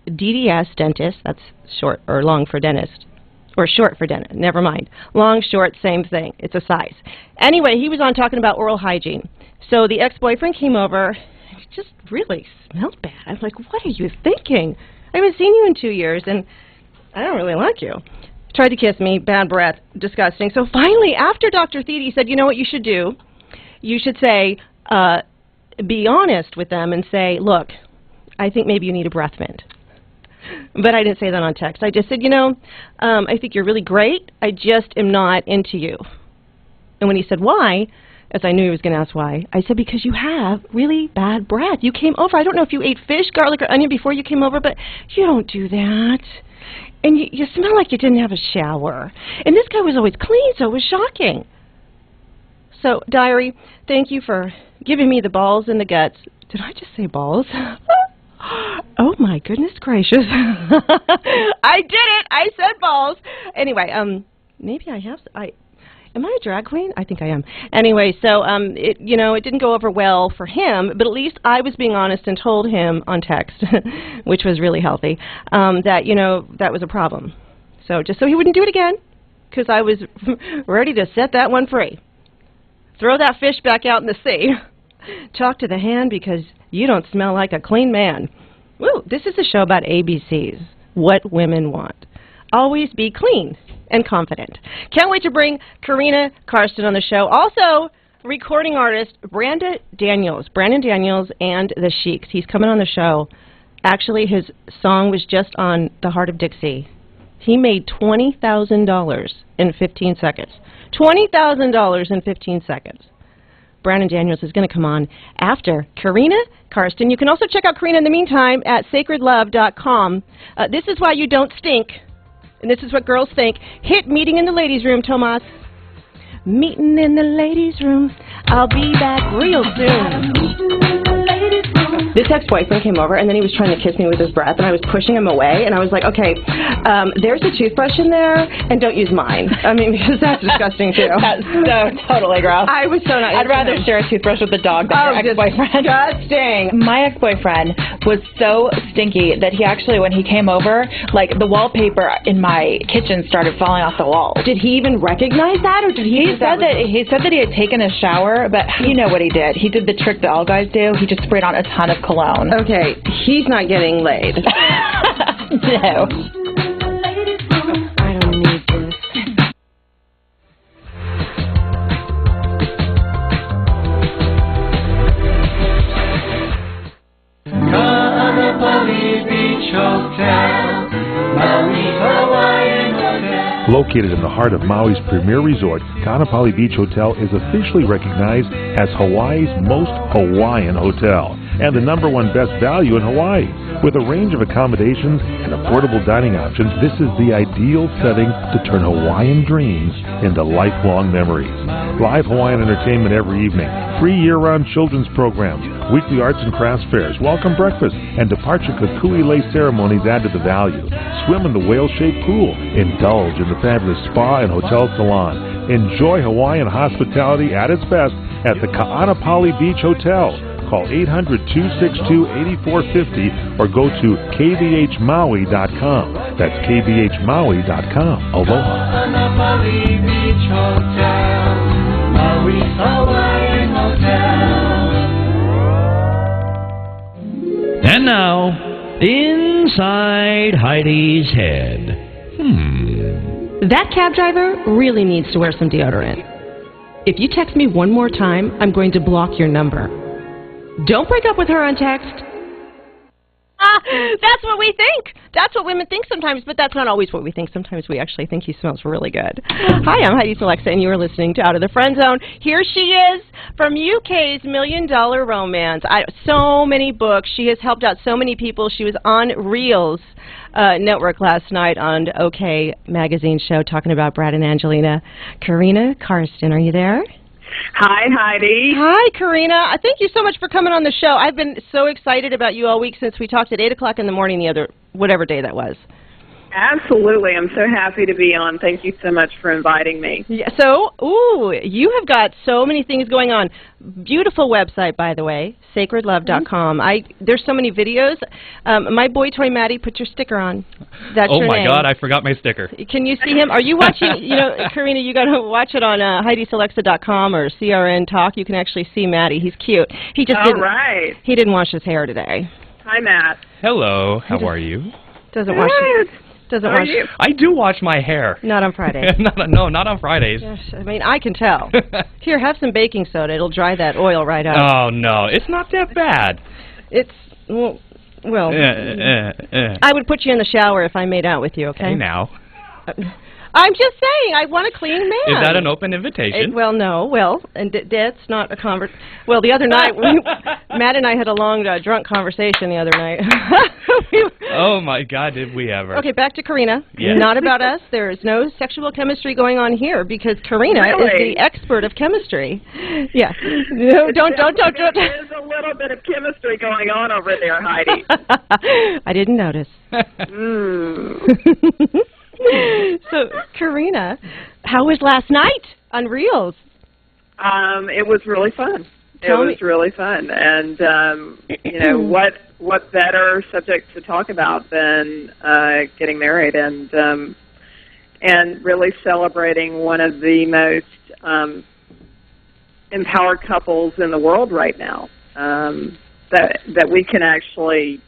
DDS, dentist, that's short or long for dentist. Or short for dentist, never mind. Long, short, same thing. It's a size. Anyway, he was on talking about oral hygiene. So the ex-boyfriend came over, and it just really smelled bad. I was like, what are you thinking? I haven't seen you in 2 years, and I don't really like you. Tried to kiss me, bad breath, disgusting. So finally, after Dr. Thede said, you know what you should do? You should say, be honest with them and say, look, I think maybe you need a breath mint. But I didn't say that on text. I just said, you know, I think you're really great. I just am not into you. And when he said why, as I knew he was going to ask why, I said, because you have really bad breath. You came over. I don't know if you ate fish, garlic, or onion before you came over, but you don't do that. And you smell like you didn't have a shower. And this guy was always clean, so it was shocking. So, diary, thank you for giving me the balls and the guts. Did I just say balls? Oh my goodness gracious. I did it. I said balls. Anyway, maybe I have, am I a drag queen? I think I am. Anyway, so, it didn't go over well for him, but at least I was being honest and told him on text, which was really healthy, that, that was a problem. So, just so he wouldn't do it again, because I was ready to set that one free. Throw that fish back out in the sea. Talk to the hand because you don't smell like a clean man. Woo, this is a show about ABCs, what women want. Always be clean and confident. Can't wait to bring Karina Karsten on the show. Also, recording artist Brandon Daniels and the Sheiks. He's coming on the show. Actually, his song was just on The Heart of Dixie. He made $20,000 in 15 seconds. $20,000 in 15 seconds. Brandon Daniels is going to come on after Karina Karsten. You can also check out Karina in the meantime at sacredlove.com. This is why you don't stink. And this is what girls think. Hit Meeting in the Ladies' Room, Tomas. Meeting in the ladies' room. I'll be back real soon. This ex-boyfriend came over, and then he was trying to kiss me with his breath, and I was pushing him away, and I was like, okay, there's a toothbrush in there, and don't use mine. I mean, because that's disgusting, too. That's so totally gross. I was so not. I'd rather share a toothbrush with the dog than your ex-boyfriend. Disgusting. My ex-boyfriend was so stinky that he actually, when he came over, like, the wallpaper in my kitchen started falling off the wall. Did he even recognize that, or did he? He said that he had taken a shower, but you know what he did. He did the trick that all guys do. He just sprayed on a ton of cologne. Okay, he's not getting laid. No. I don't need this. Located in the heart of Maui's premier resort, Kaanapali Beach Hotel is officially recognized as Hawaii's most Hawaiian hotel and the #1 best value in Hawaii. With a range of accommodations and affordable dining options, this is the ideal setting to turn Hawaiian dreams into lifelong memories. Live Hawaiian entertainment every evening, free year-round children's programs, weekly arts and crafts fairs, welcome breakfast, and departure kukui lei ceremonies add to the value. Swim in the whale-shaped pool, indulge in the fabulous spa and hotel salon. Enjoy Hawaiian hospitality at its best at the Kaanapali Beach Hotel. Call 800-262-8450 or go to kvhmaui.com. That's kvhmaui.com. Aloha. And now, inside Heidi's head. That cab driver really needs to wear some deodorant. If you text me one more time, I'm going to block your number. Don't break up with her on text. That's what we think. That's what women think sometimes, but that's not always what we think. Sometimes we actually think he smells really good. Hi, I'm Heidi Selexa, and you are listening to Out of the Friend Zone. Here she is from UK's $1 Million Romance. So many books. She has helped out so many people. She was on Reel's network last night on OK Magazine show talking about Brad and Angelina. Karina Karsten, are you there? Hi, Heidi. Hi, Karina. Thank you so much for coming on the show. I've been so excited about you all week since we talked at 8 o'clock in the morning whatever day that was. Absolutely. I'm so happy to be on. Thank you so much for inviting me. Yeah, so, you have got so many things going on. Beautiful website, by the way, sacredlove.com. There's so many videos. My boy toy Maddie put your sticker on. That's Oh your my name. God, I forgot my sticker. Can you see him? Are you watching? Karina, you got to watch it on HeidiSelexa.com or CRN Talk. You can actually see Maddie. He's cute. He just All right. He didn't wash his hair today. Hi, Matt. Hello, how are you? Doesn't wash. Doesn't How are wash. you? I do wash my hair. Not on Friday. No, not on Fridays. Yes, I mean, I can tell. Here, have some baking soda. It'll dry that oil right up. Oh no, it's not that bad. It's, well, I would put you in the shower if I made out with you, okay? Hey now. I'm just saying, I want a clean man. Is that an open invitation? Well, no. Well, and that's not a Well, the other night, Matt and I had a long, drunk conversation the other night. Oh my God, did we ever? Okay, back to Karina. Yes. Not about us. There is no sexual chemistry going on here because Karina is the expert of chemistry. Yeah. No, don't. There's a little bit of chemistry going on over there, Heidi. I didn't notice. Mm. So, Karina, how was last night on Reels? It was really fun. Tell me. It was really fun, and you know what better subject to talk about than getting married and really celebrating one of the most empowered couples in the world right now. That we can actually,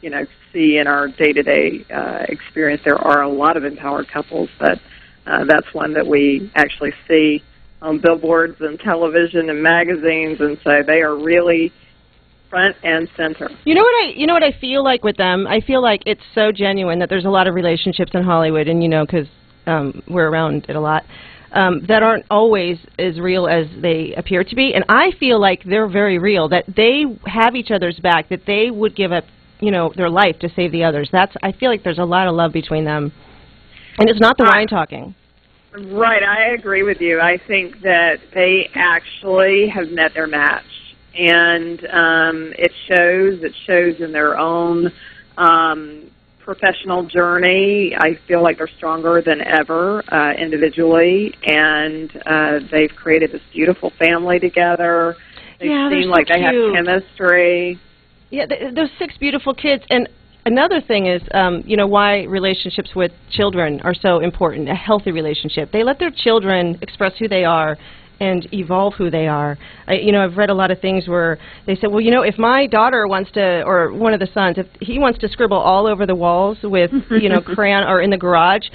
see in our day-to-day experience. There are a lot of empowered couples, but that's one that we actually see on billboards and television and magazines, and so they are really front and center. You know what I feel like with them? I feel like it's so genuine that there's a lot of relationships in Hollywood, and because we're around it a lot. That aren't always as real as they appear to be, and I feel like they're very real, that they have each other's back, that they would give up, their life to save the others. I feel like there's a lot of love between them, and it's not the wine talking. Right, I agree with you. I think that they actually have met their match, and it shows in their own professional journey. I feel like they're stronger than ever individually, and they've created this beautiful family together. They seem like they have chemistry. Yeah, those 6 beautiful kids. And another thing is, why relationships with children are so important, a healthy relationship. They let their children express who they are and evolve who they are. I've read a lot of things where they said, well, if my daughter wants to, or one of the sons, if he wants to scribble all over the walls with, crayon or in the garage,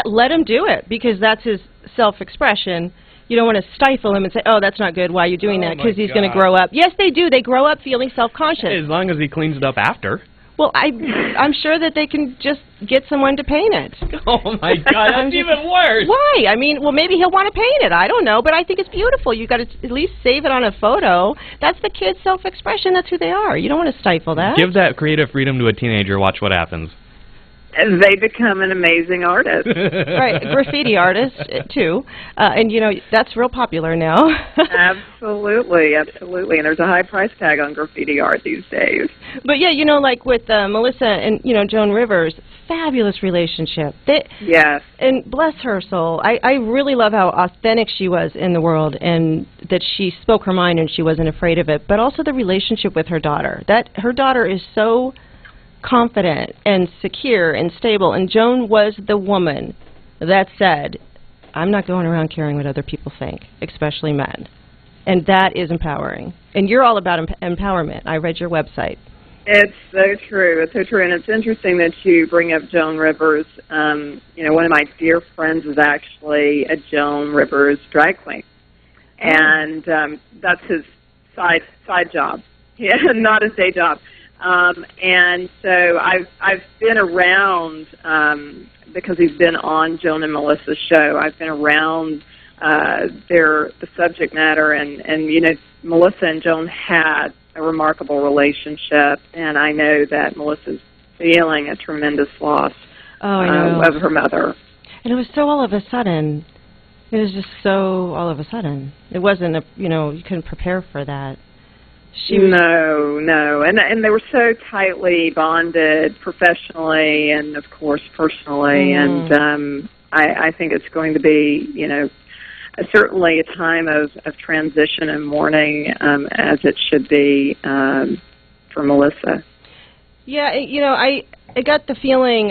let him do it because that's his self-expression. You don't want to stifle him and say, oh, that's not good. Why are you doing that? Because he's going to grow up. Yes, they do. They grow up feeling self-conscious. As long as he cleans it up after. Well, I'm sure that they can just get someone to paint it. Oh my God, that's even worse. Why? I mean, well, maybe he'll want to paint it. I don't know, but I think it's beautiful. You've got to at least save it on a photo. That's the kid's self-expression. That's who they are. You don't want to stifle that. Give that creative freedom to a teenager. Watch what happens. And they become an amazing artist. Right, graffiti artist, too. And, that's real popular now. Absolutely. And there's a high price tag on graffiti art these days. But, yeah, like with Melissa and, Joan Rivers, fabulous relationship. Yes. And bless her soul. I really love how authentic she was in the world and that she spoke her mind and she wasn't afraid of it. But also the relationship with her daughter. Her daughter is so confident and secure and stable, and Joan was the woman that said, I'm not going around caring what other people think, especially men. And that is empowering. And you're all about empowerment. I read your website. It's so true. It's so true. And it's interesting that you bring up Joan Rivers. One of my dear friends is actually a Joan Rivers drag queen. And that's his side job. Yeah, not his day job. And so I've been around because he's been on Joan and Melissa's show. I've been around the subject matter, and Melissa and Joan had a remarkable relationship, and I know that Melissa's feeling a tremendous loss of her mother. And it was so all of a sudden. It was just so all of a sudden. It wasn't you couldn't prepare for that. No, and they were so tightly bonded professionally and, of course, personally, and I think it's going to be, certainly a time of transition and mourning, as it should be for Melissa. Yeah, I got the feeling,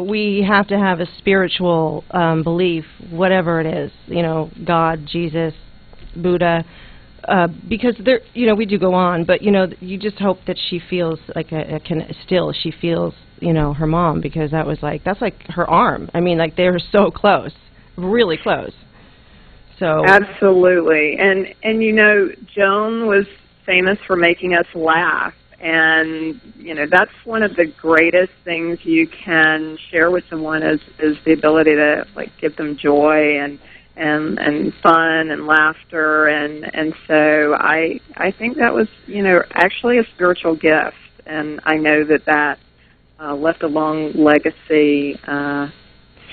we have to have a spiritual belief, whatever it is, God, Jesus, Buddha, because there, we do go on, but you just hope that she feels like she feels, her mom, because that's like her arm. I mean, like they're so close, really close. So absolutely, and Joan was famous for making us laugh, and that's one of the greatest things you can share with someone is the ability to give them joy and fun and laughter, and so I think that was actually a spiritual gift, and I know that left a long legacy.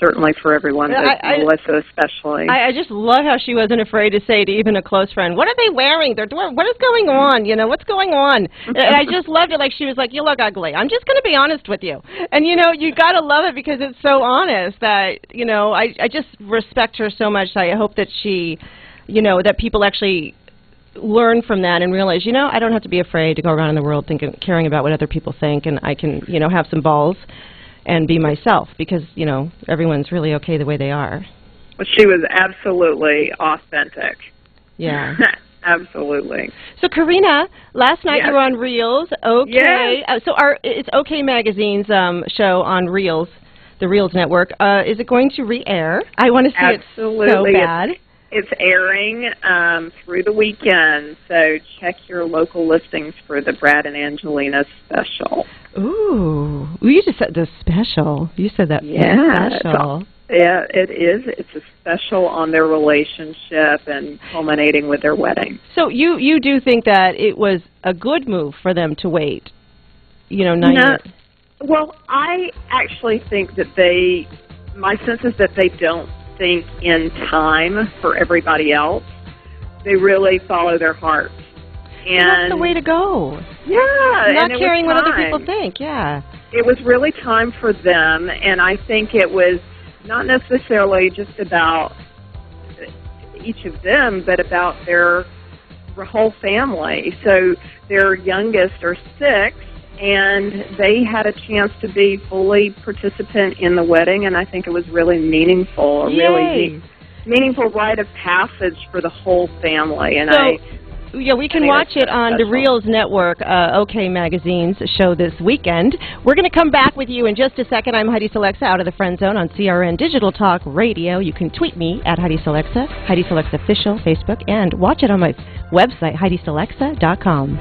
Certainly for everyone, but Melissa especially. I just love how she wasn't afraid to say to even a close friend, "What are they wearing? What is going on? What's going on?" And I just loved it. Like she was like, "You look ugly. I'm just going to be honest with you." And you got to love it because it's so honest that I just respect her so much. I hope that she, that people actually learn from that and realize, I don't have to be afraid to go around in the world caring about what other people think, and I can, have some balls and be myself, because, everyone's really okay the way they are. Well, she was absolutely authentic. Yeah. Absolutely. So, Karina, last night you were on Reels. Okay. Yes. It's OK Magazine's show on Reels, the Reels Network. Is it going to re-air? I want to see it so bad. It's airing through the weekend, so check your local listings for the Brad and Angelina special. Ooh, you just said the special. You said that special. Yeah, it is. It's a special on their relationship and culminating with their wedding. So you do think that it was a good move for them to wait, 9 years? Well, I actually think that my sense is that they don't think in time for everybody else. They really follow their hearts. And that's the way to go. Yeah. Not caring what other people think, yeah. It was really time for them, and I think it was not necessarily just about each of them, but about their whole family. So their youngest are 6, and they had a chance to be fully participant in the wedding, and I think it was really meaningful, really meaningful rite of passage for the whole family. And we can watch it on the Reels Network, OK Magazine's show this weekend. We're going to come back with you in just a second. I'm Heidi Selexa, out of the Friend Zone on CRN Digital Talk Radio. You can tweet me at Heidi Selexa, Heidi Selexa Official, Facebook, and watch it on my website, HeidiSelexa.com.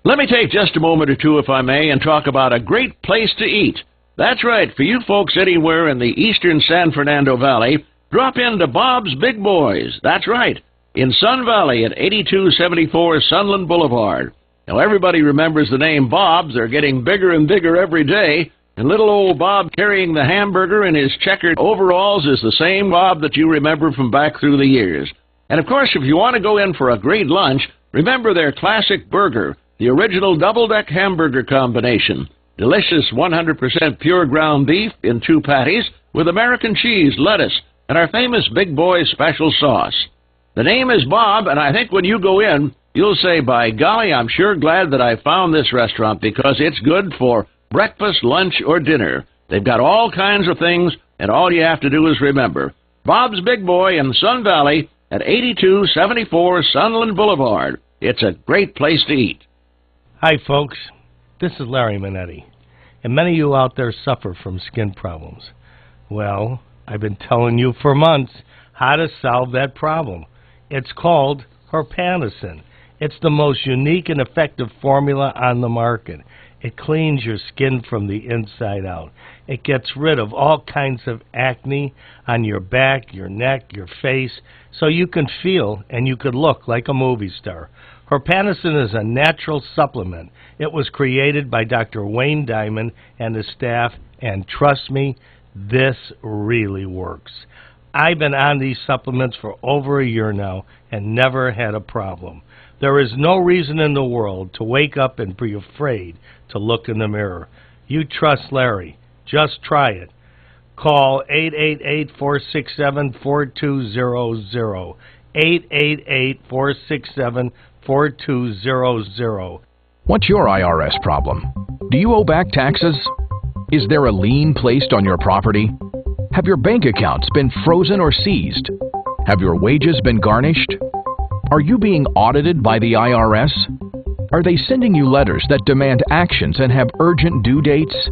Let me take just a moment or two, if I may, and talk about a great place to eat. That's right, for you folks anywhere in the eastern San Fernando Valley, drop into Bob's Big Boys. That's right, in Sun Valley at 8274 Sunland Boulevard. Now, everybody remembers the name Bob's. They're getting bigger and bigger every day, and little old Bob carrying the hamburger in his checkered overalls is the same Bob that you remember from back through the years. And, of course, if you want to go in for a great lunch, remember their classic burger, the original double-deck hamburger combination. Delicious 100% pure ground beef in 2 patties with American cheese, lettuce, and our famous Big Boy special sauce. The name is Bob, and I think when you go in, you'll say, by golly, I'm sure glad that I found this restaurant, because it's good for breakfast, lunch, or dinner. They've got all kinds of things, and all you have to do is remember. Bob's Big Boy in Sun Valley at 8274 Sunland Boulevard. It's a great place to eat. Hi, folks. This is Larry Minetti, and many of you out there suffer from skin problems. Well, I've been telling you for months how to solve that problem. It's called Herpanicin. It's the most unique and effective formula on the market. It cleans your skin from the inside out. It gets rid of all kinds of acne on your back, your neck, your face, so you can feel and you could look like a movie star. Herpanicin is a natural supplement. It was created by Dr. Wayne Diamond and his staff, and trust me, this really works. I've been on these supplements for over a year now and never had a problem. There is no reason in the world to wake up and be afraid to look in the mirror. You trust Larry. Just try it. Call 888-467-4200. 888-467-4200. What's your IRS problem? Do you owe back taxes? Is there a lien placed on your property? Have your bank accounts been frozen or seized? Have your wages been garnished? Are you being audited by the IRS? Are they sending you letters that demand actions and have urgent due dates?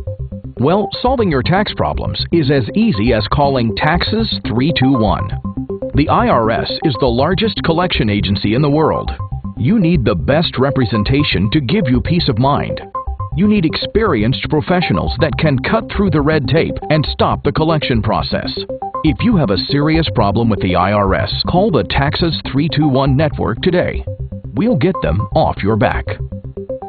Well, solving your tax problems is as easy as calling Taxes 321. The IRS is the largest collection agency in the world. You need the best representation to give you peace of mind. You need experienced professionals that can cut through the red tape and stop the collection process. If you have a serious problem with the IRS, call the Taxes 321 network today. We'll get them off your back.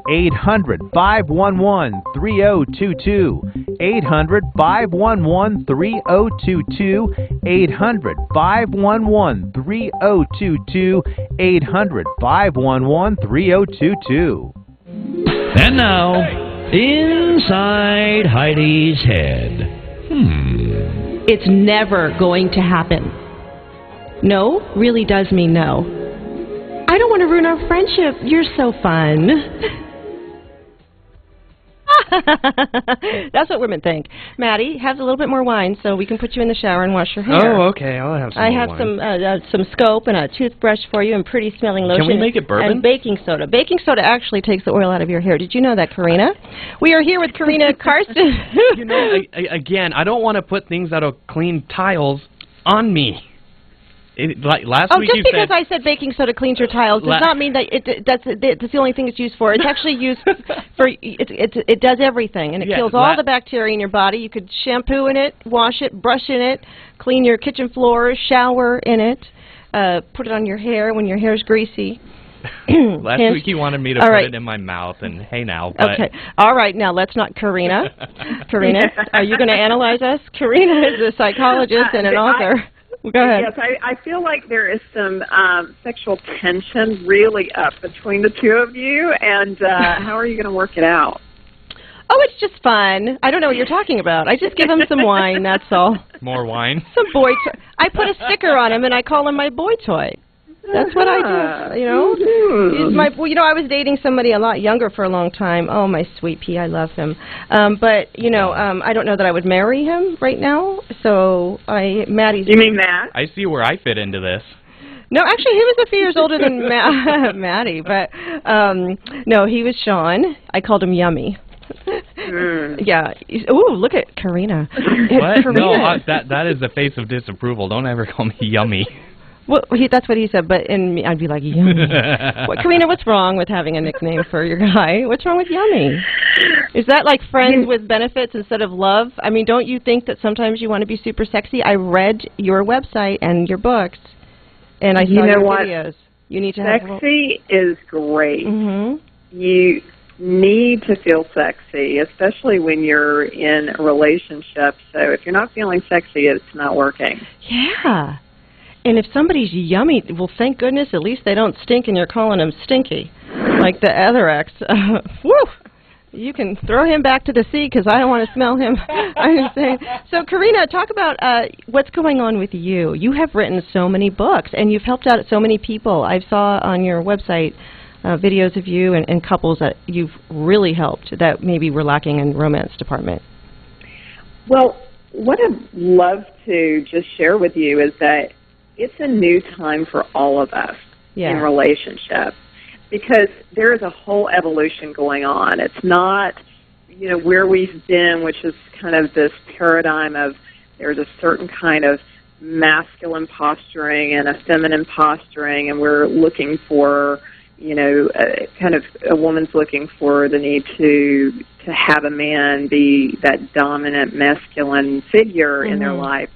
800-511-3022. 800-511-3022. 800-511-3022. 800-511-3022. And now, inside Heidi's head. It's never going to happen. No really does mean no. I don't want to ruin our friendship. You're so fun. That's what women think. Maddie, have a little bit more wine so we can put you in the shower and wash your hair. Oh, okay. I'll have some I more have wine. some soap and a toothbrush for you and pretty smelling lotion. Can we make it bourbon? And baking soda. Baking soda actually takes the oil out of your hair. Did you know that, Karina? We are here with Karina Karsten. You know, again, I don't want to put things that'll clean tiles on me. Like last week you said... just because I said baking soda cleans your tiles does not mean that that's the only thing it's used for. It's actually used for... It does everything, and it kills all the bacteria in your body. You could shampoo in it, wash it, brush in it, clean your kitchen floor, shower in it, put it on your hair when your hair's greasy. Last week you wanted me to put it in my mouth, and hey now. But okay. All right, now let's not... Karina, are you going to analyze us? Karina is a psychologist and an author. Go ahead. Yes, I feel like there is some sexual tension really up between the two of you, and how are you going to work it out? Oh, it's just fun. I don't know what you're talking about. I just give him some wine, that's all. More wine? Some boy toy. I put a sticker on him, and I call him my boy toy. That's what I do, you know. He's my, you know, I was dating somebody a lot younger for a long time. Oh, my sweet pea, I love him. But, you know, I don't know that I would marry him right now. So, Maddie's... You mean Matt? I see where I fit into this. No, actually, he was a few years older than Maddie. But, no, he was Sean. I called him Yummy. Yeah. Ooh, look at Karina. What? Karina. No, that is the face of disapproval. Don't ever call me Yummy. Well, that's what he said, but in me, I'd be like, Yummy. Karina, what's wrong with having a nickname for your guy? What's wrong with Yummy? Is that like friends with benefits instead of love? I mean, don't you think that sometimes you want to be super sexy? I read your website and your books, and I saw your videos. You need to have... Sexy is great. Mm-hmm. You need to feel sexy, especially when you're in a relationship. So if you're not feeling sexy, it's not working. Yeah. And if somebody's yummy, well, thank goodness, at least they don't stink and you're calling them stinky, like the other ex. Woo! You can throw him back to the sea because I don't want to smell him. I'm saying. So, Karina, talk about what's going on with you. You have written so many books, and you've helped out so many people. I saw on your website videos of you and couples that you've really helped that maybe were lacking in romance department. Well, what I'd love to just share with you is that it's a new time for all of us in relationships because there is a whole evolution going on. It's not, you know, where we've been, which is kind of this paradigm of there's a certain kind of masculine posturing and a feminine posturing, and we're looking for, you know, kind of a woman's looking for the need to have a man be that dominant masculine figure in their life.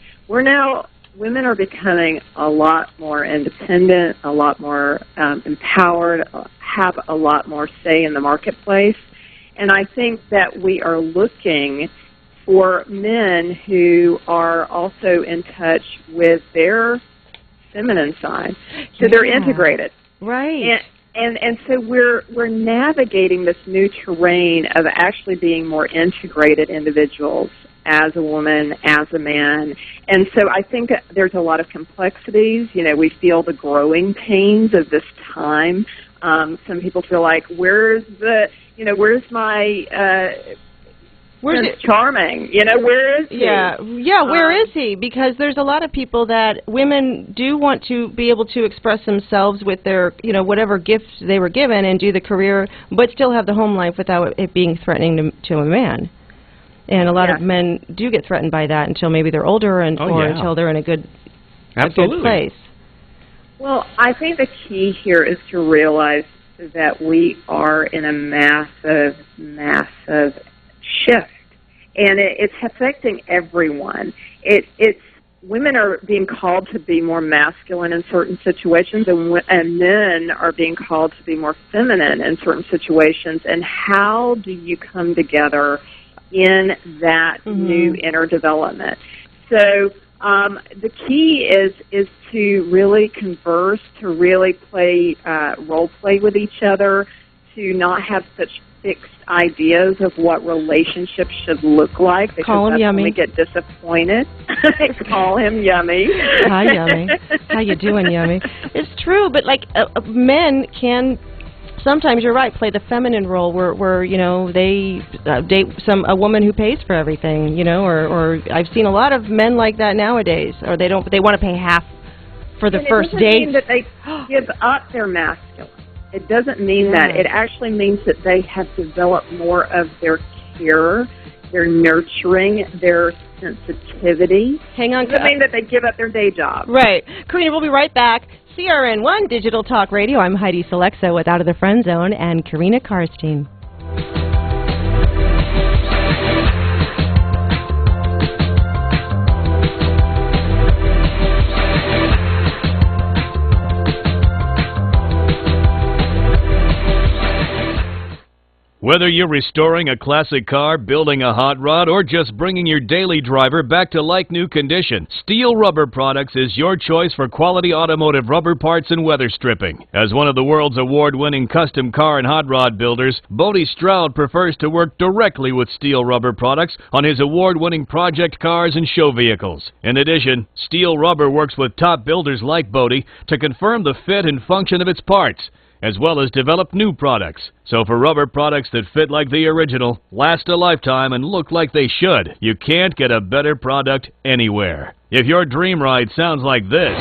Women are becoming a lot more independent, a lot more empowered, have a lot more say in the marketplace. And I think that we are looking for men who are also in touch with their feminine side. So they're integrated. Right. And so we're navigating this new terrain of actually being more integrated individuals as a woman, as a man. And so I think there's a lot of complexities. You know, we feel the growing pains of this time. Some people feel like, where's my Prince Charming? You know, where is he? Yeah, where is he? Because there's a lot of people that women do want to be able to express themselves with their, you know, whatever gifts they were given and do the career, but still have the home life without it being threatening to a man. And a lot of men do get threatened by that until maybe they're older or until they're in a good place. Well, I think the key here is to realize that we are in a massive, massive shift, and it's affecting everyone. It's women are being called to be more masculine in certain situations, and men are being called to be more feminine in certain situations. And how do you come together in that new inner development? So the key is to really converse, to really play role play with each other, to not have such fixed ideas of what relationships should look like, because Call him that's Yummy. when we get disappointed. Call him Yummy. Hi, Yummy. How you doing, Yummy? It's true, but like men can. Sometimes you're right. Play the feminine role, where you know they date a woman who pays for everything, you know, or I've seen a lot of men like that nowadays, or they want to pay half for the first date. It doesn't mean that they give up their masculine. It doesn't mean that. It actually means that they have developed more of their care, their nurturing, their sensitivity. Hang on. It doesn't mean that they give up their day job. Right. Karina, we'll be right back. CRN1 Digital Talk Radio. I'm Heidi Selexa with Out of the Friend Zone and Karina Karstein. Whether you're restoring a classic car, building a hot rod, or just bringing your daily driver back to like-new condition, Steel Rubber Products is your choice for quality automotive rubber parts and weather stripping. As one of the world's award-winning custom car and hot rod builders, Bodie Stroud prefers to work directly with Steel Rubber Products on his award-winning project cars and show vehicles. In addition, Steel Rubber works with top builders like Bodie to confirm the fit and function of its parts, as well as develop new products. So for rubber products that fit like the original, last a lifetime, and look like they should, you can't get a better product anywhere. If your dream ride sounds like this,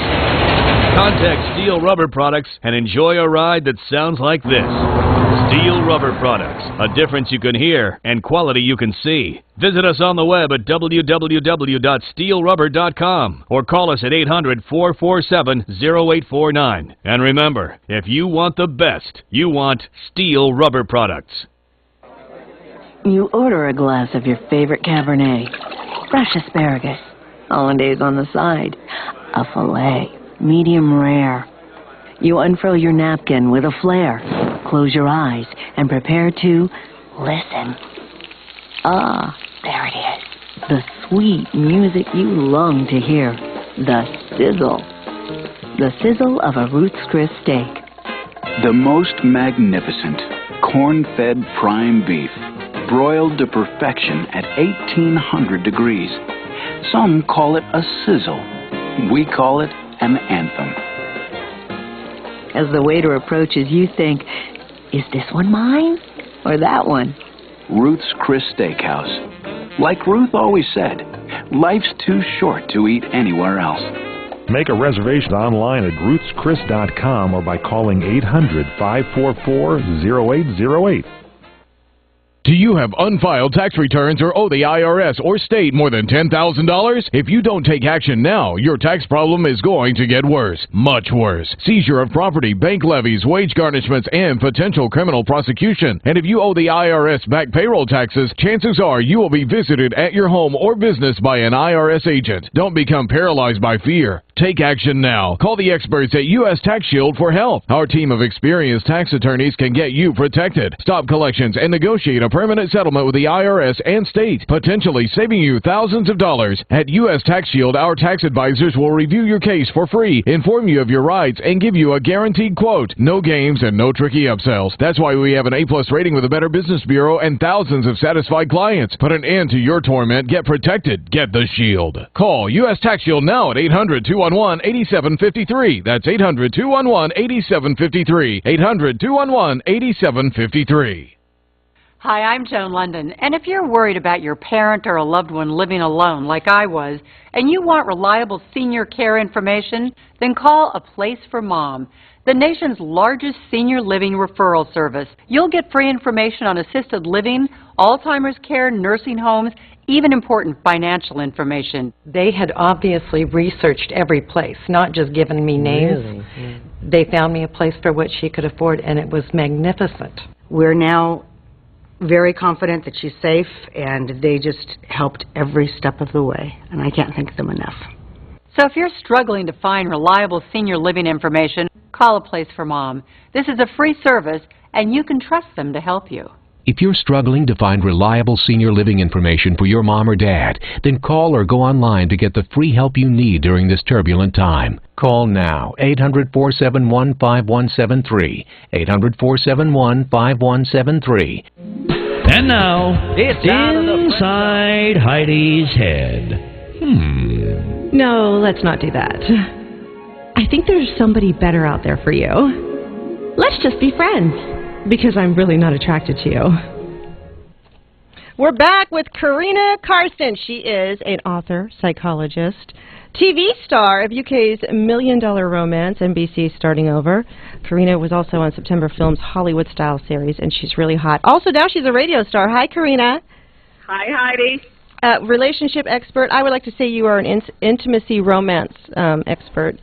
contact Steel Rubber Products and enjoy a ride that sounds like this. Steel Rubber Products, a difference you can hear and quality you can see. Visit us on the web at www.steelrubber.com or call us at 800-447-0849. And remember, if you want the best, you want Steel Rubber Products. You order a glass of your favorite Cabernet, fresh asparagus, hollandaise on the side, a filet, medium rare. You unfurl your napkin with a flair, close your eyes, and prepare to listen. Ah, there it is. The sweet music you long to hear. The sizzle. The sizzle of a Ruth's Chris steak. The most magnificent corn-fed prime beef, broiled to perfection at 1,800 degrees. Some call it a sizzle. We call it an anthem. As the waiter approaches, you think, is this one mine or that one? Ruth's Chris Steakhouse. Like Ruth always said, life's too short to eat anywhere else. Make a reservation online at ruthschris.com or by calling 800-544-0808. Do you have unfiled tax returns or owe the IRS or state more than $10,000? If you don't take action now, your tax problem is going to get worse, much worse. Seizure of property, bank levies, wage garnishments, and potential criminal prosecution. And if you owe the IRS back payroll taxes, chances are you will be visited at your home or business by an IRS agent. Don't become paralyzed by fear. Take action now. Call the experts at U.S. Tax Shield for help. Our team of experienced tax attorneys can get you protected, stop collections, and negotiate a permanent settlement with the IRS and state, potentially saving you thousands of dollars. At U.S. Tax Shield, our tax advisors will review your case for free, inform you of your rights, and give you a guaranteed quote. No games and no tricky upsells. That's why we have an A+ rating with the Better Business Bureau and thousands of satisfied clients. Put an end to your torment. Get protected. Get the Shield. Call U.S. Tax Shield now at 800-211-8753. That's 800-211-8753. 800-211-8753. Hi, I'm Joan London, and if you're worried about your parent or a loved one living alone like I was, and you want reliable senior care information, then call A Place for Mom, the nation's largest senior living referral service. You'll get free information on assisted living, Alzheimer's care, nursing homes, even important financial information. They had obviously researched every place, not just given me names. Really? They found me a place for what she could afford, and it was magnificent. We're now very confident that she's safe, and they just helped every step of the way, and I can't thank them enough. So if you're struggling to find reliable senior living information, call A Place for Mom. This is a free service, and you can trust them to help you. If you're struggling to find reliable senior living information for your mom or dad, then call or go online to get the free help you need during this turbulent time. Call now, 800-471-5173, 800-471-5173. And now, it's Inside Heidi's Head. No, let's not do that. I think there's somebody better out there for you. Let's just be friends, because I'm really not attracted to you. We're back with Karina Karsten. She is an author, psychologist, TV star of UK's $1 Million Romance, NBC Starting Over. Karina was also on September Films' Hollywood-style series, and she's really hot. Also, now she's a radio star. Hi, Karina. Hi, Heidi. Relationship expert. I would like to say you are an intimacy romance expert,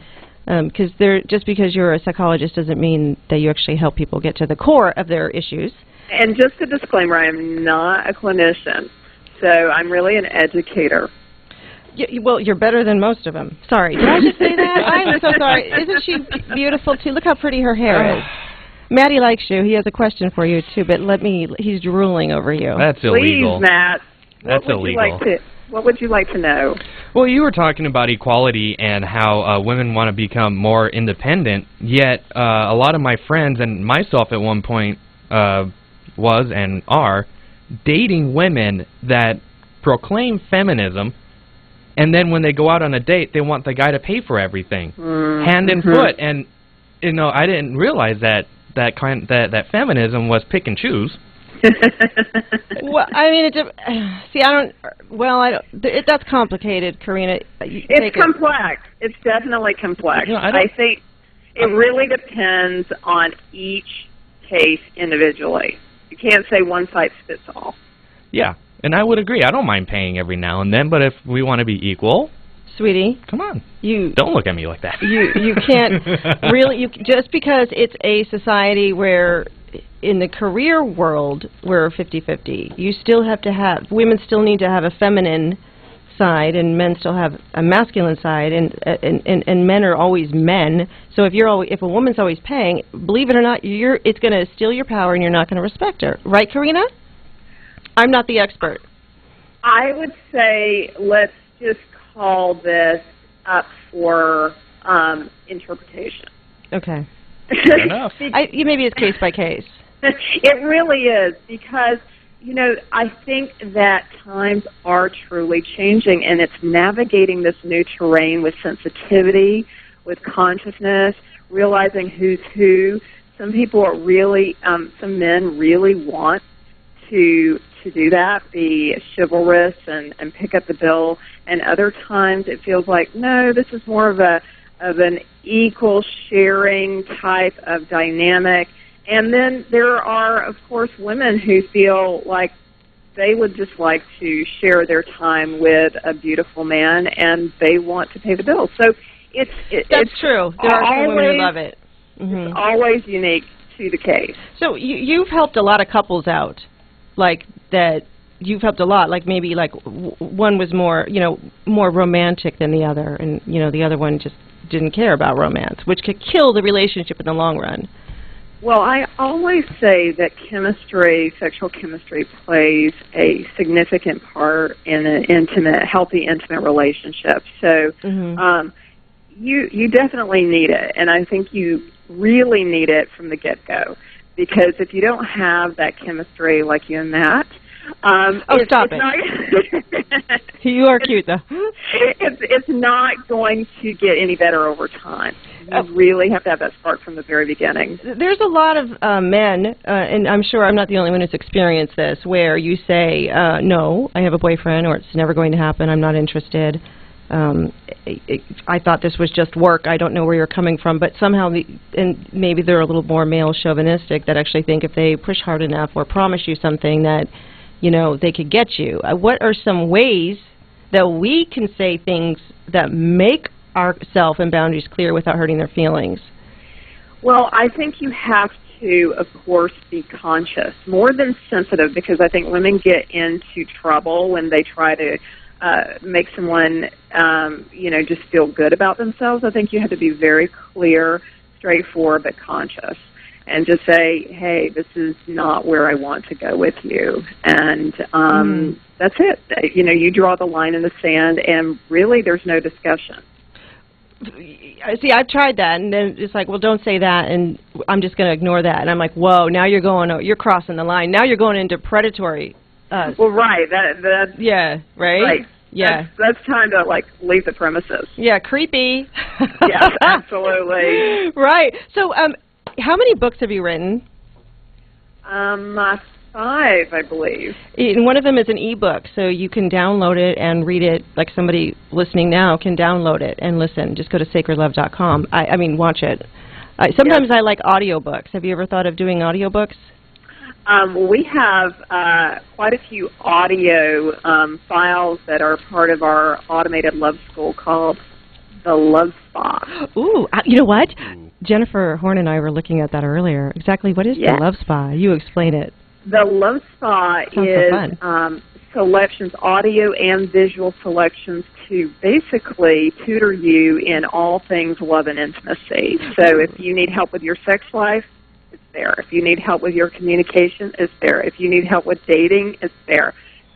because just because you're a psychologist doesn't mean that you actually help people get to the core of their issues. And just a disclaimer, I am not a clinician, so I'm really an educator. Well, you're better than most of them. Sorry, did I just say that? I'm so sorry. Isn't she beautiful, too? Look how pretty her hair is. Matty likes you. He has a question for you, too, but he's drooling over you. That's illegal. Please, Matt. That's illegal. What would you like to know? Well, you were talking about equality and how women want to become more independent, yet a lot of my friends and myself at one point was and are dating women that proclaim feminism, and then when they go out on a date, they want the guy to pay for everything, hand and foot. And I didn't realize that feminism was pick and choose. Well, I mean, that's complicated, Karina. It's complex. It's definitely complex. I think it really depends on each case individually. You can't say one size fits all. Yeah, and I would agree. I don't mind paying every now and then, but if we want to be equal, sweetie, come on. Don't look at me like that. You can't really. Just because it's a society where, in the career world, we're 50-50. You still have to have, women still need to have a feminine side, and men still have a masculine side, and men are always men. So if a woman's always paying, believe it or not, it's going to steal your power, and you're not going to respect her. Right, Karina? I'm not the expert. I would say let's just call this up for interpretation. Okay. Fair enough. Maybe it's case by case. It really is, because, I think that times are truly changing, and it's navigating this new terrain with sensitivity, with consciousness, realizing who's who. Some people are really, some men really want to do that, be chivalrous and pick up the bill, and other times it feels like, no, this is more of an equal sharing type of dynamic. And then there are, of course, women who feel like they would just like to share their time with a beautiful man, and they want to pay the bill. So that's true. There are some women who love it. It's always unique to the case. So you've helped a lot of couples out, like that. You've helped a lot. Like maybe one was more romantic than the other, and the other one just didn't care about romance, which could kill the relationship in the long run. Well, I always say that chemistry, sexual chemistry, plays a significant part in an healthy intimate relationship. So you definitely need it, and I think you really need it from the get-go, because if you don't have that chemistry like you and Matt, stop it. You are cute, though. It's not going to get any better over time. You really have to have that spark from the very beginning. There's a lot of men, and I'm sure I'm not the only one who's experienced this, where you say, no, I have a boyfriend, or it's never going to happen, I'm not interested. I thought this was just work, I don't know where you're coming from, but somehow, and maybe they're a little more male chauvinistic, that actually think if they push hard enough or promise you something that, you know, they could get you. What are some ways that we can say things that make ourself and boundaries clear without hurting their feelings? Well, I think you have to, of course, be conscious, more than sensitive, because I think women get into trouble when they try to make someone, you know, just feel good about themselves. I think you have to be very clear, straightforward, but conscious, and just say, hey, this is not where I want to go with you. And that's it. You know, you draw the line in the sand, and really there's no discussion. See, I've tried that, and then it's like, well, don't say that, and I'm just going to ignore that. And I'm like, whoa, now you're crossing the line. Now you're going into predatory. Well, right. That's yeah, right? Yeah. That's time to, like, leave the premises. Yeah, creepy. Yes, absolutely. Right. So, how many books have you written? 5, I believe. And one of them is an e-book, so you can download it and read it, like somebody listening now can download it and listen. Just go to sacredlove.com. I mean, watch it. Sometimes I like audiobooks. Have you ever thought of doing audiobooks? We have quite a few audio files that are part of our automated love school called the Love Spa. Ooh, you know what? Jennifer Horn and I were looking at that earlier. Exactly, what is the Love Spa? You explain it. The Love Spa is selections, audio and visual selections, to basically tutor you in all things love and intimacy. So if you need help with your sex life, it's there. If you need help with your communication, it's there. If you need help with dating, it's there.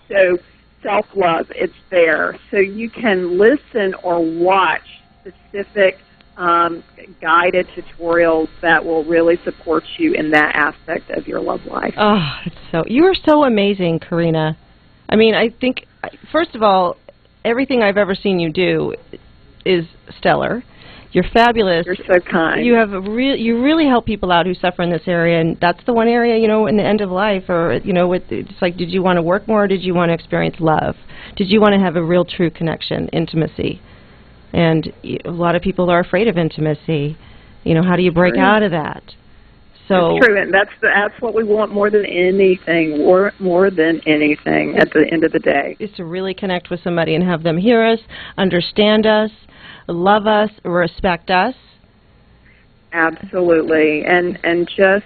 So self-love, it's there. So you can listen or watch specific guided tutorials that will really support you in that aspect of your love life. Oh, you are so amazing, Karina. I mean, I think, first of all, everything I've ever seen you do is stellar. You're fabulous. You're so kind. You have you really help people out who suffer in this area, and that's the one area, you know, in the end of life, or, you know, it's like, did you want to work more, or did you want to experience love? Did you want to have a real, true connection, intimacy? And a lot of people are afraid of intimacy. You know, how do you break out of that? So it's true, and that's what we want more than anything, more than anything at the end of the day. Is to really connect with somebody and have them hear us, understand us, love us, respect us. Absolutely, and just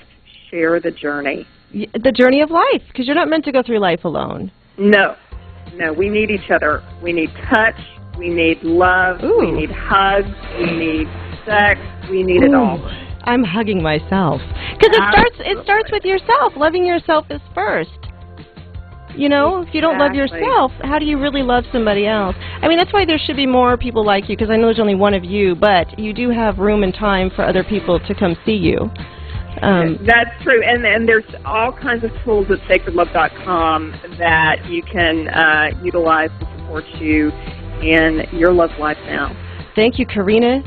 share the journey. The journey of life, because you're not meant to go through life alone. No, we need each other. We need touch. We need love. Ooh. We need hugs. We need sex. We need it all. I'm hugging myself, because it starts with yourself. Loving yourself is first. You know, if you don't love yourself, how do you really love somebody else? I mean, that's why there should be more people like you, because I know there's only one of you, but you do have room and time for other people to come see you. That's true, and there's all kinds of tools at sacredlove.com that you can utilize to support you in your love life now. Thank you, Karina.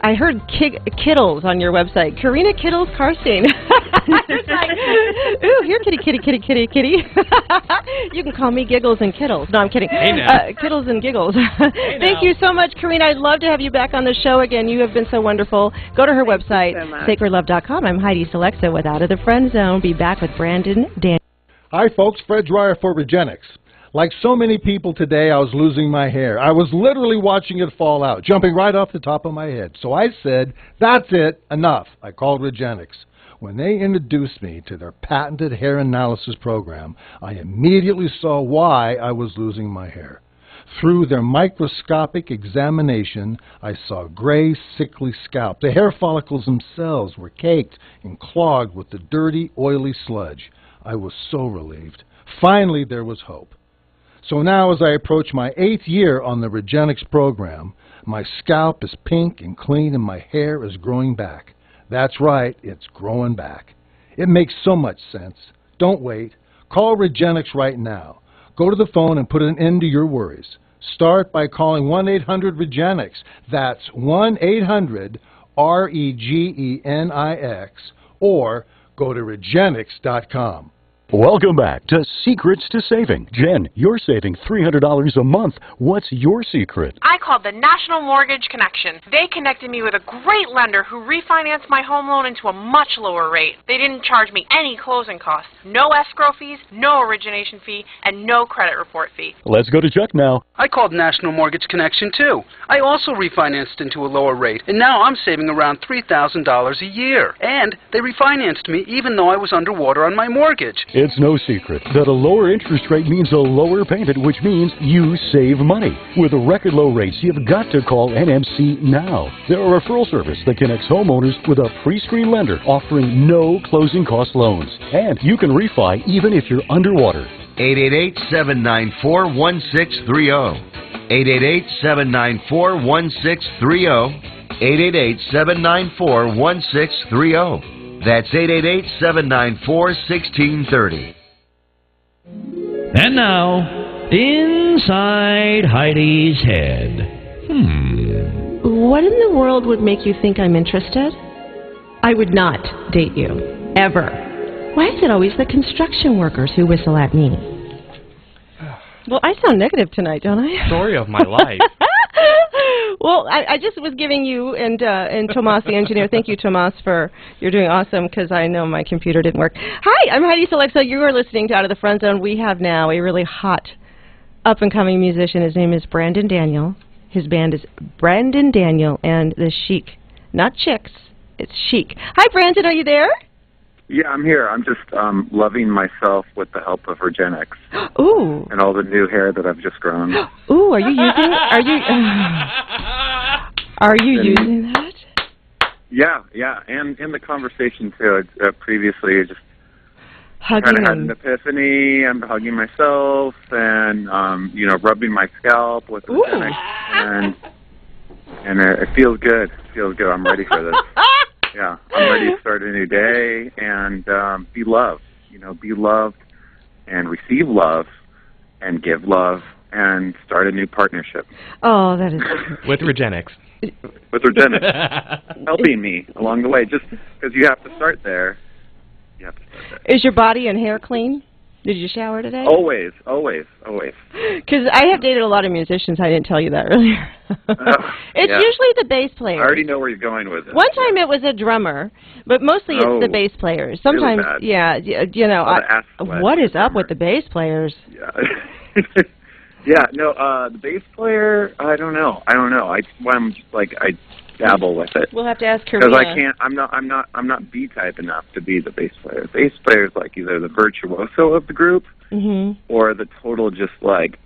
I heard Kittles on your website. Karina Kittles Karstein. Ooh, here, kitty, kitty, kitty, kitty, kitty. You can call me Giggles and Kittles. No, I'm kidding. Hey, Kittles and Giggles. Thank you so much, Karina. I'd love to have you back on the show again. You have been so wonderful. Go to her website, sacredlove.com. I'm Heidi Selexa with Out of the Friend Zone. Be back with Brandon Dan. Hi, folks. Fred Dreyer for Regenix. Like so many people today, I was losing my hair. I was literally watching it fall out, jumping right off the top of my head. So I said, that's it, enough. I called Regenix. When they introduced me to their patented hair analysis program, I immediately saw why I was losing my hair. Through their microscopic examination, I saw gray, sickly scalp. The hair follicles themselves were caked and clogged with the dirty, oily sludge. I was so relieved. Finally, there was hope. So now, as I approach my 8th year on the Regenix program, my scalp is pink and clean and my hair is growing back. That's right, it's growing back. It makes so much sense. Don't wait. Call Regenix right now. Go to the phone and put an end to your worries. Start by calling 1-800-REGENIX. That's 1-800-REGENIX. Or go to Regenix.com. Welcome back to Secrets to Saving. Jen, you're saving $300 a month. What's your secret? I called the National Mortgage Connection. They connected me with a great lender who refinanced my home loan into a much lower rate. They didn't charge me any closing costs, no escrow fees, no origination fee, and no credit report fee. Let's go to Chuck now. I called National Mortgage Connection too. I also refinanced into a lower rate, and now I'm saving around $3,000 a year. And they refinanced me even though I was underwater on my mortgage. It's no secret that a lower interest rate means a lower payment, which means you save money. With record low rates, you've got to call NMC now. They're a referral service that connects homeowners with a pre-screened lender offering no closing cost loans. And you can refi even if you're underwater. 888-794-1630. 888-794-1630. 888-794-1630. That's 888-794-1630. And now, inside Heidi's head. What in the world would make you think I'm interested? I would not date you. Ever. Why is it always the construction workers who whistle at me? Well, I sound negative tonight, don't I? Story of my life. Well, I just was giving you and Tomas, the engineer, thank you, Tomas, you're doing awesome, because I know my computer didn't work. Hi, I'm Heidi Selexa. You are listening to Out of the Friend Zone. We have now a really hot, up-and-coming musician. His name is Brandon Daniel. His band is Brandon Daniel and the Chic. Not Chicks, it's Chic. Hi, Brandon, are you there? Yeah, I'm here. I'm just loving myself with the help of Regenix. Ooh. And all the new hair that I've just grown. Ooh, are you using that? Yeah, and in the conversation too. Previously, I just hugging kind of had an epiphany. I'm hugging myself and rubbing my scalp with Regenix, and it feels good. It feels good. I'm ready for this. Yeah, I'm ready to start a new day and be loved. Be loved and receive love and give love and start a new partnership. Oh, that is with Regenix. With Regenix, helping me along the way. Just because you have to start there. Is your body and hair clean? Did you shower today? Always. Because I have dated a lot of musicians. I didn't tell you that earlier. It's usually the bass player. I already know where you're going with it. One time it was a drummer, but mostly it's the bass players. Sometimes, really what is up with the bass players? Yeah. The bass player, I don't know. I dabble with it. We'll have to ask Karina. Because I can't. I'm not B-type enough to be the bass player. Bass player is like either the virtuoso of the group, or the total just like,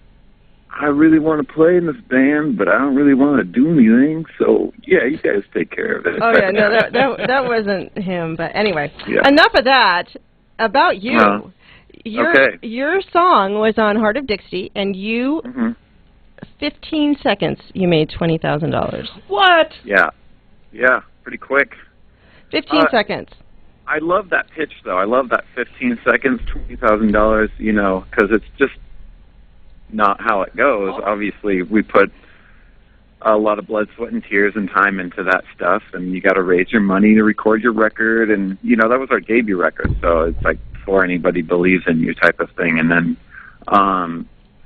I really want to play in this band, but I don't really want to do anything. So yeah, you guys take care of it. Oh yeah, no, that wasn't him. But anyway, enough of that. About you. Your song was on Heart of Dixie, and you. 15 seconds, you made $20,000. What? Yeah, pretty quick. 15 seconds. I love that pitch, though. I love that 15 seconds, $20,000. Because it's just not how it goes. Obviously, we put a lot of blood, sweat, and tears and time into that stuff, and you got to raise your money to record your record, and that was our debut record, so it's like before anybody believes in you type of thing, and then.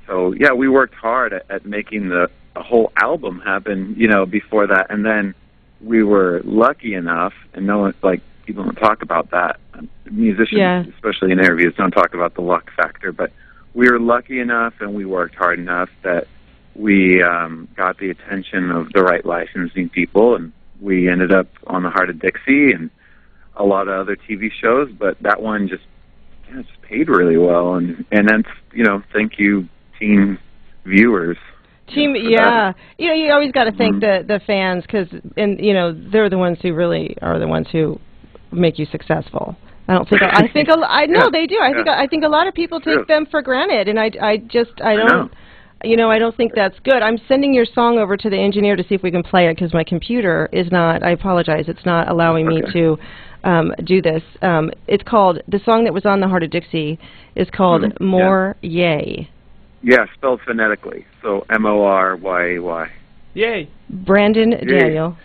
So, yeah, we worked hard at making the whole album happen, before that. And then we were lucky enough, and people don't talk about that. Musicians, especially in interviews, don't talk about the luck factor. But we were lucky enough, and we worked hard enough that we got the attention of the right licensing people, and we ended up on the Heart of Dixie and a lot of other TV shows. But that one just paid really well. And that's, thank you, teen viewers. Team, yeah. You know, you always got to thank the fans because, they're the ones who really are the ones who make you successful. I don't think I know they do. I think a lot of people take them for granted, and I don't. I don't think that's good. I'm sending your song over to the engineer to see if we can play it because my computer is not. I apologize. It's not allowing me to do this. It's called the song that was on the Heart of Dixie is called More Yay. Yeah, spelled phonetically. So Moryay. Yay. Brandon Daniel.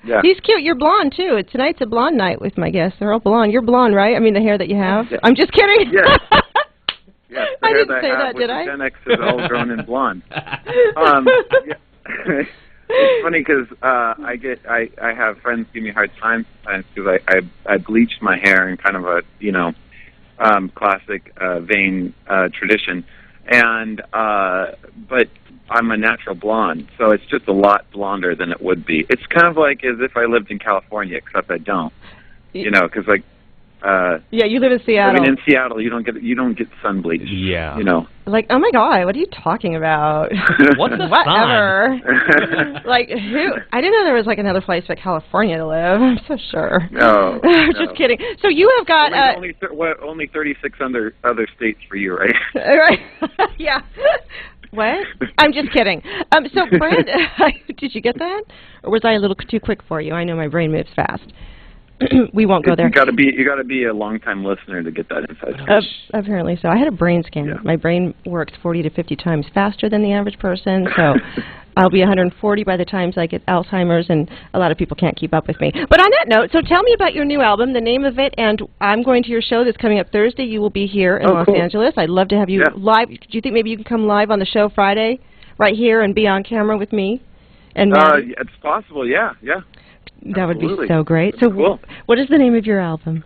Yeah. He's cute. You're blonde, too. Tonight's a blonde night with my guests. They're all blonde. You're blonde, right? I mean, the hair that you have. Yeah. I'm just kidding. Yeah. Yeah, the I hair didn't say that, did I? Gen X is all grown in blonde. It's funny because I have friends give me a hard time sometimes because I bleached my hair in kind of a classic vein tradition, and but I'm a natural blonde, so it's just a lot blonder than it would be. It's kind of like as if I lived in California, except I don't. Because yeah, you live in Seattle. I mean, in Seattle, you don't get sun bleach. Yeah. Like, oh my God, what are you talking about? What's the Whatever. Like, who? I didn't know there was like another place like California to live. I'm so sure. No. Just kidding. So you have got only 36 other states for you, right? Right. Yeah. What? I'm just kidding. So Brandon, did you get that, or was I a little too quick for you? I know my brain moves fast. We won't go there. You got to be a long-time listener to get that inside. Apparently so. I had a brain scan. Yeah. My brain works 40 to 50 times faster than the average person, so I'll be 140 by the time I get Alzheimer's, and a lot of people can't keep up with me. But on that note, so tell me about your new album, the name of it, and I'm going to your show that's coming up Thursday. You will be here in Los Angeles. I'd love to have you live. Do you think maybe you can come live on the show Friday, right here, and be on camera with me? And it's possible, yeah. That would be so great. That's so cool. What is the name of your album?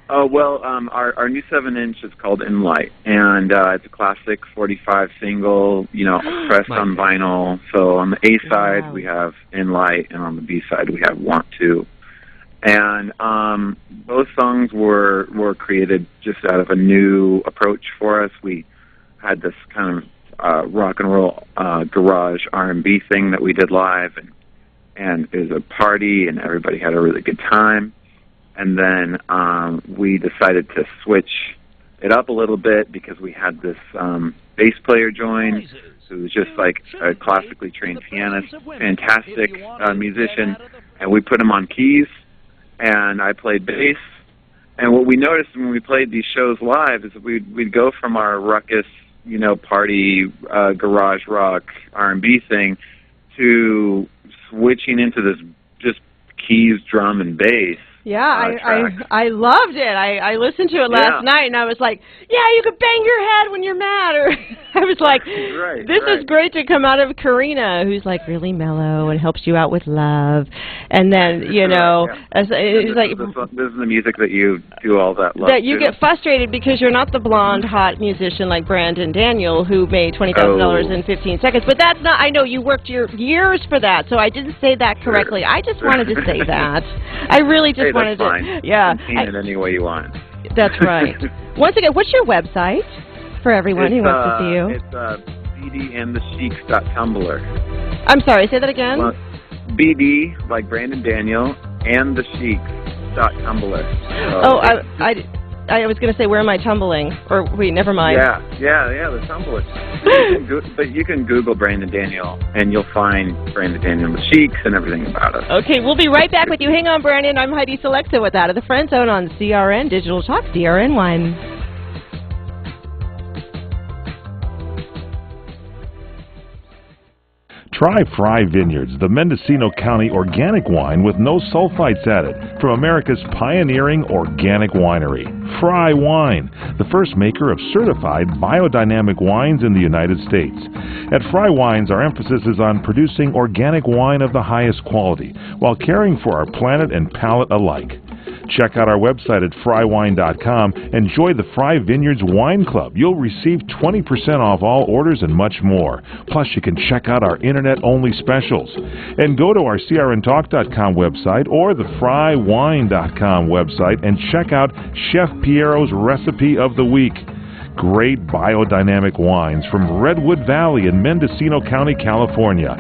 Our new 7-inch is called In Light, and it's a classic 45 single, pressed on vinyl. So on the A side we have In Light, and on the B side we have Want To. And both songs were created just out of a new approach for us. We had this kind of rock and roll garage R&B thing that we did live, and it was a party, and everybody had a really good time. And then we decided to switch it up a little bit because we had this bass player join who was just like a classically trained pianist, fantastic musician, and we put him on keys, and I played bass. And what we noticed when we played these shows live is we'd go from our ruckus, party, garage rock, R&B thing to switching into this just keys, drum, and bass. Yeah, I loved it. I listened to it last night, and I was like, yeah, you could bang your head when you're mad. Or I was like, this is great to come out of Karina, who's like really mellow and helps you out with love. And then, it's like... This is the music that you do all that love that you get frustrated because you're not the blonde, hot musician like Brandon Daniel, who made $20,000 in 15 seconds. But that's not... I know you worked your years for that, so I didn't say that correctly. I just wanted to say that. I really just wanted to... Yeah. Paint it any way you want. That's right. Once again, what's your website for everyone who wants to see you? It's bdandthesheiks.tumblr. I'm sorry, say that again? Well, BD, like Brandon Daniel, and the Sheiks.tumblr. So I was going to say, where am I tumbling? Or, wait, never mind. Yeah, the Tumblr. But you can Google Brandon Daniel, and you'll find Brandon Daniel and the Sheiks and everything about us. Okay, we'll be right back with you. Hang on, Brandon. I'm Heidi Selexa with Out of the Friend Zone on CRN Digital Talk, CRN1. Try Fry Vineyards, the Mendocino County organic wine with no sulfites added from America's pioneering organic winery. Fry Wine, the first maker of certified biodynamic wines in the United States. At Fry Wines, our emphasis is on producing organic wine of the highest quality while caring for our planet and palate alike. Check out our website at frywine.com and join the Fry Vineyards Wine Club. You'll receive 20% off all orders and much more. Plus, you can check out our internet-only specials. And go to our crntalk.com website or the frywine.com website and check out Chef Piero's Recipe of the Week. great biodynamic wines from Redwood Valley in Mendocino County, California.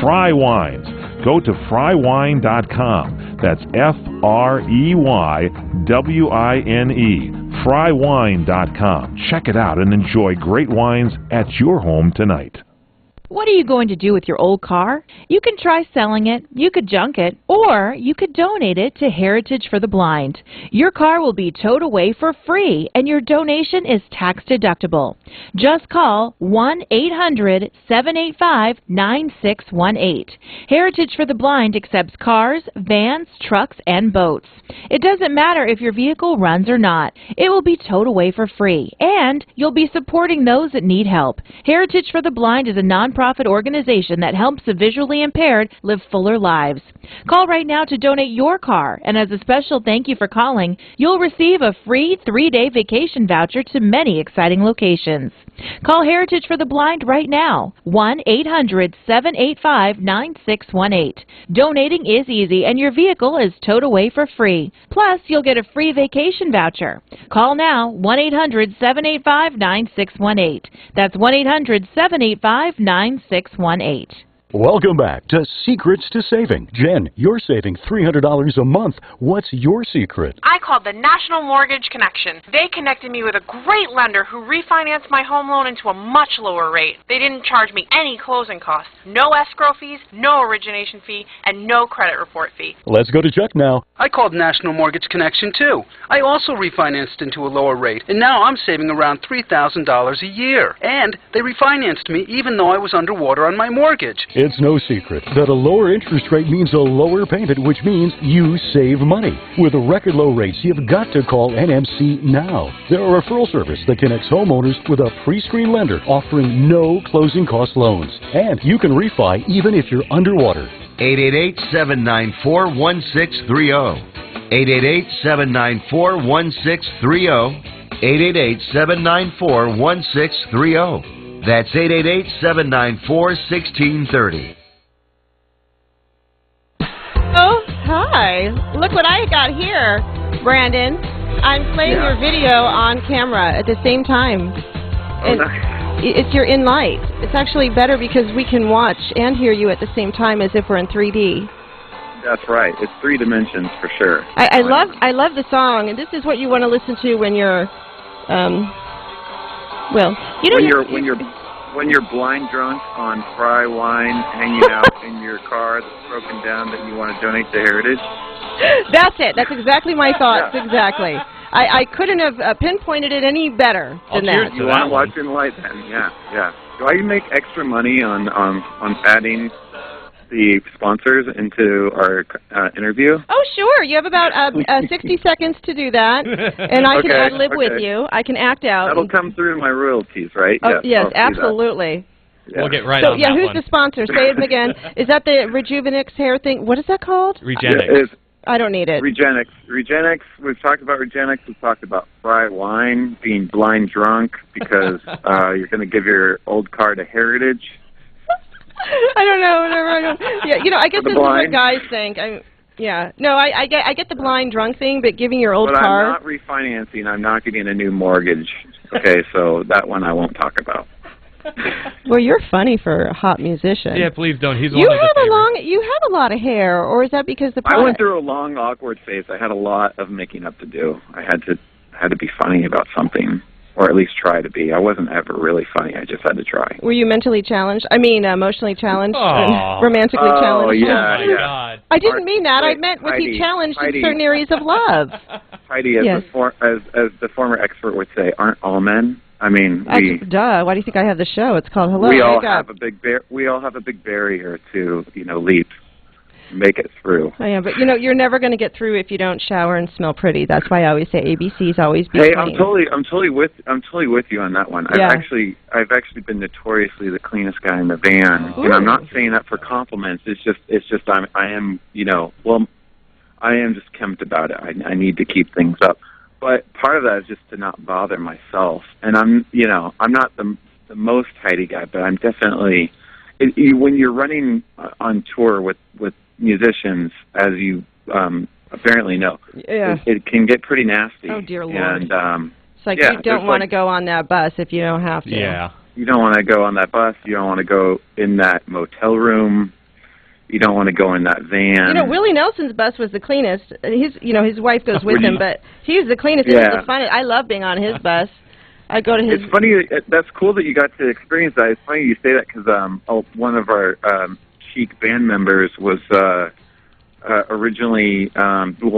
Fry Wines. Go to frywine.com. That's FREYWINE. Frywine.com. Check it out and enjoy great wines at your home tonight. What are you going to do with your old car? You can try selling it, you could junk it, or you could donate it to Heritage for the Blind. Your car will be towed away for free, and your donation is tax deductible. Just call 1-800-785-9618. Heritage for the Blind accepts cars, vans, trucks, and boats. It doesn't matter if your vehicle runs or not. It will be towed away for free, and you'll be supporting those that need help. Heritage for the Blind is a nonprofit organization that helps the visually impaired live fuller lives. Call right now to donate your car, and as a special thank you for calling, you'll receive a free 3-day vacation voucher to many exciting locations. Call Heritage for the Blind right now, 1-800-785-9618. Donating is easy, and your vehicle is towed away for free. Plus, you'll get a free vacation voucher. Call now, 1-800-785-9618. That's 1-800-785-9618. Welcome back to Secrets to Saving. Jen, you're saving $300 a month. What's your secret? I called the National Mortgage Connection. They connected me with a great lender who refinanced my home loan into a much lower rate. They didn't charge me any closing costs, no escrow fees, no origination fee, and no credit report fee. Let's go to Chuck now. I called National Mortgage Connection too. I also refinanced into a lower rate, and now I'm saving around $3,000 a year. And they refinanced me even though I was underwater on my mortgage. It's no secret that a lower interest rate means a lower payment, which means you save money. With record low rates, you've got to call NMC now. They're a referral service that connects homeowners with a pre-screened lender offering no closing cost loans. And you can refi even if you're underwater. 888-794-1630. 888-794-1630. 888-794-1630. That's 888-794-1630. Oh, hi. Look what I got here, Brandon. I'm playing your video on camera at the same time. And it's your in light. It's actually better because we can watch and hear you at the same time as if we're in 3D. That's right. It's 3 dimensions for sure. I love the song, and this is what you want to listen to when you're well, you know, when you're blind drunk on Fry Wine, hanging out in your car that's broken down that you want to donate to Heritage. That's it. That's exactly my thoughts. Yeah. Exactly. I couldn't have pinpointed it any better than that. You want to watch in light then? Yeah, yeah. Do I make extra money on adding the sponsors into our interview? Oh, sure. You have about 60 seconds to do that, and I can ad-lib with you. I can act out. That'll come through in my royalties, right? Oh, yes, absolutely. Yeah. We'll get right on that who's one. the sponsor? Say it again. Is that the Rejuvenix hair thing? What is that called? Regenix. I don't need it. Regenix. We've talked about Regenix. We've talked about Fry Wine, being blind drunk because you're going to give your old car to Heritage. I don't know. Whatever. Yeah, you know, I guess this is what guys think. I get the blind drunk thing, but giving your old car. I'm not refinancing. I'm not getting a new mortgage. Okay, so that one I won't talk about. Well, you're funny for a hot musician. Yeah, please don't. He's you have a lot of hair, or is that because the I went through a long awkward phase. I had a lot of making up to do. I had to be funny about something. Or at least try to be. I wasn't ever really funny. I just had to try. Were you mentally challenged? I mean, emotionally challenged? Romantically challenged? Oh, yeah, yeah. I didn't mean that. I meant was he challenged in certain areas of love? Heidi, as the former expert would say, aren't all men? I mean, duh. Why do you think I have the show? It's called Hello. We all have a big barrier to, leap. Make it through. Oh, yeah, but you're never going to get through if you don't shower and smell pretty. That's why I always say ABCs always be clean. I'm totally with you on that one. Yeah. I've actually been notoriously the cleanest guy in the van, and I'm not saying that for compliments. It's just I am just kempt about it. I need to keep things up, but part of that is just to not bother myself. And I'm not the most tidy guy, but I'm definitely when you're running on tour with musicians, as you apparently know, it can get pretty nasty. Oh, dear Lord. And It's like Yeah, you don't want to go on that bus if you don't have to. Yeah. You don't want to go on that bus. You don't want to go in that motel room. You don't want to go in that van. You know, Willie Nelson's bus was the cleanest. His wife goes with him, but he's the cleanest. It was the fun. I love being on his bus. I go to his. It's funny. That's cool that you got to experience that. It's funny you say that because one of our Chic band members was originally,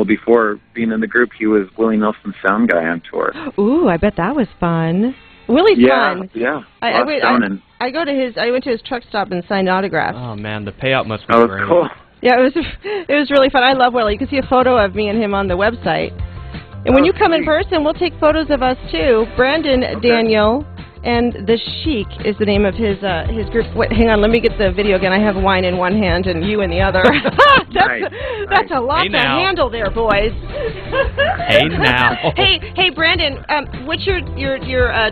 before being in the group, he was Willie Nelson's sound guy on tour. Ooh, I bet that was fun. Willie's fun. Yeah, I go to his. I went to his truck stop and signed autographs. Oh man, the payout must be great. Cool. Yeah, it was really fun. I love Willie. You can see a photo of me and him on the website. And when you come in person, we'll take photos of us too. Brandon Daniel and the Chic is the name of his group. Wait, hang on, let me get the video again. I have wine in one hand and you in the other. That's a lot to handle there, boys. Hey now. Hey, Brandon. What's your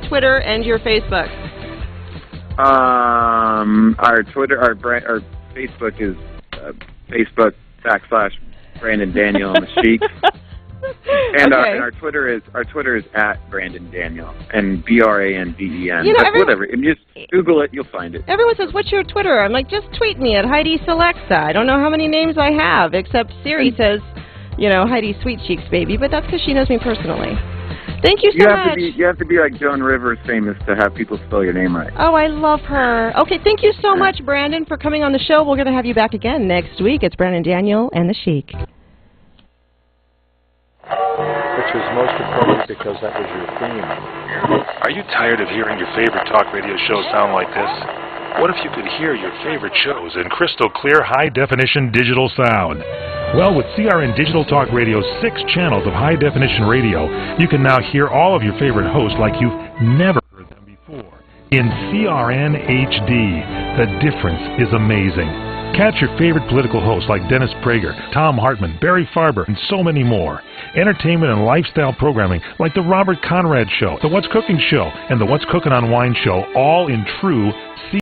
Twitter and your Facebook? Our Facebook is Facebook.com/Brandon Daniel and the Chic. And our Twitter is at Brandon Daniel and BRANDEN. Whatever. And just Google it, you'll find it. Everyone says, "What's your Twitter?" I'm like, just tweet me at Heidi Selexa. I don't know how many names I have, except Siri says, Heidi Sweet Cheeks Baby, but that's because she knows me personally. Thank you so much. You have to be like Joan Rivers famous to have people spell your name right. Oh, I love her. Okay, thank you so much, Brandon, for coming on the show. We're going to have you back again next week. It's Brandon Daniel and the Chic. Which was most appropriate because that was your theme. Are you tired of hearing your favorite talk radio shows sound like this? What if you could hear your favorite shows in crystal clear, high-definition digital sound? Well, with CRN Digital Talk Radio's 6 channels of high-definition radio, you can now hear all of your favorite hosts like you've never heard them before. In CRN HD, the difference is amazing. Catch your favorite political hosts like Dennis Prager, Tom Hartman, Barry Farber, and so many more. Entertainment and lifestyle programming like The Robert Conrad Show, The What's Cooking Show, and The What's Cooking on Wine Show, all in true